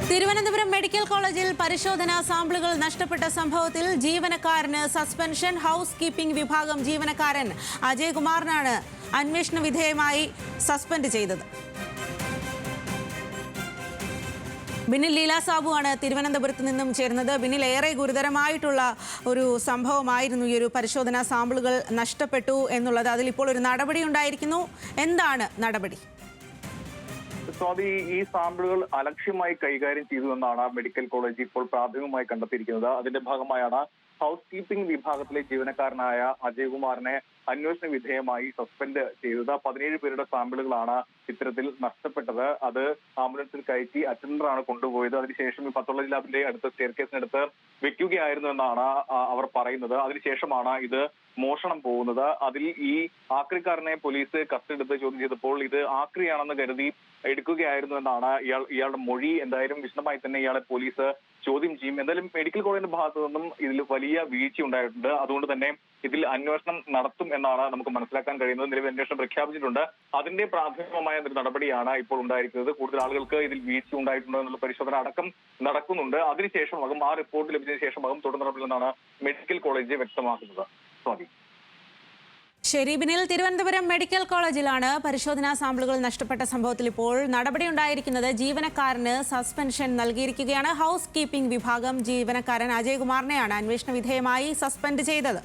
Thiruvananthapuram medical കോളേജിൽ പരിശോധനാ സാമ്പിളുകൾ നഷ്ടപ്പെട്ട സംഭവത്തിൽ ജീവനക്കാരന് സസ്പെൻഷൻ. ഹൗസ് കീപ്പിംഗ് വിഭാഗം ജീവനക്കാരൻ അജയ് കുമാറിനാണ് അന്വേഷണ വിധേയമായി സസ്പെൻഡ് ചെയ്തത്. ബിനിൽ ലീല സാബുവാണ് തിരുവനന്തപുരത്ത് നിന്നും ചേരുന്നത്. ബിനിൽ, ഏറെ ഗുരുതരമായിട്ടുള്ള ഒരു സംഭവമായിരുന്നു ഈ ഒരു പരിശോധനാ സാമ്പിളുകൾ നഷ്ടപ്പെട്ടു എന്നുള്ളത്. അതിലിപ്പോൾ ഒരു നടപടി ഉണ്ടായിരിക്കുന്നു. എന്താണ് നടപടി? സ്വാതി, ഈ സാമ്പിളുകൾ അലക്ഷ്യമായി കൈകാര്യം ചെയ്തു എന്നാണ് മെഡിക്കൽ കോളേജ് ഇപ്പോൾ പ്രാഥമികമായി കണ്ടെത്തിയിരിക്കുന്നത്. അതിന്റെ ഭാഗമായാണ് ഹൗസ് കീപ്പിംഗ് വിഭാഗത്തിലെ ജീവനക്കാരനായ അജയ് കുമാറിനെ അന്വേഷണ വിധേയമായി സസ്പെൻഡ് ചെയ്തത്. 17 പേരുടെ സാമ്പിളുകളാണ് ഇത്തരത്തിൽ നഷ്ടപ്പെട്ടത്. അത് ആംബുലൻസിൽ കയറ്റി അറ്റൻഡറാണ് കൊണ്ടുപോയത്. അതിനുശേഷം ഈ പത്തോളജി ലാബിന്റെ അടുത്ത് സ്റ്റെയർകേസിനടുത്ത് വെക്കുകയായിരുന്നു എന്നാണ് അവർ പറയുന്നത്. അതിനുശേഷമാണ് ഇത് മോഷണം പോകുന്നത്. അതിൽ ഈ ആക്രിക്കാരനെ പോലീസ് കസ്റ്റഡിയെടുത്ത് ചോദ്യം ചെയ്തപ്പോൾ ഇത് ആക്രിയാണെന്ന് കരുതി എടുക്കുകയായിരുന്നു എന്നാണ് ഇയാളുടെ മൊഴി. എന്തായാലും വിശദമായി തന്നെ ഇയാളെ പോലീസ് ചോദ്യം ചെയ്യും. എന്തായാലും മെഡിക്കൽ കോളേജിന്റെ ഭാഗത്തു നിന്നും ഇതിൽ വലിയ വീഴ്ച ഉണ്ടായിട്ടുണ്ട്. അതുകൊണ്ട് തന്നെ ഇതിൽ അന്വേഷണം നടത്തും എന്നാണ് നമുക്ക് മനസ്സിലാക്കാൻ കഴിയുന്നത്. നിലവിൽ അന്വേഷണം പ്രഖ്യാപിച്ചിട്ടുണ്ട്. അതിന്റെ പ്രാഥമികമായ ഒരു നടപടിയാണ് ഇപ്പോൾ ഉണ്ടായിരിക്കുന്നത്. കൂടുതൽ ആളുകൾക്ക് ഇതിൽ വീഴ്ച ഉണ്ടായിട്ടുണ്ടോ എന്നുള്ള പരിശോധന അടക്കം നടക്കുന്നുണ്ട്. അതിനുശേഷമാകും ആ റിപ്പോർട്ട് ലഭിച്ചതിന് ശേഷമാകും തുടർ നടപടികളെന്നാണ് മെഡിക്കൽ കോളേജ് വ്യക്തമാക്കുന്നത്. സ്വാതി. ശരി ബിനിൽ, തിരുവനന്തപുരം മെഡിക്കൽ കോളേജിലാണ് പരിശോധനാ സാമ്പിളുകൾ നഷ്ടപ്പെട്ട സംഭവത്തിൽ ഇപ്പോൾ നടപടി ഉണ്ടായിരിക്കുന്നത്. ജീവനക്കാരന് സസ്പെൻഷൻ നൽകിയിരിക്കുകയാണ്. ഹൗസ് കീപ്പിംഗ് വിഭാഗം ജീവനക്കാരൻ അജയ് കുമാറിനെയാണ് അന്വേഷണ വിധേയമായി സസ്പെൻഡ് ചെയ്തത്.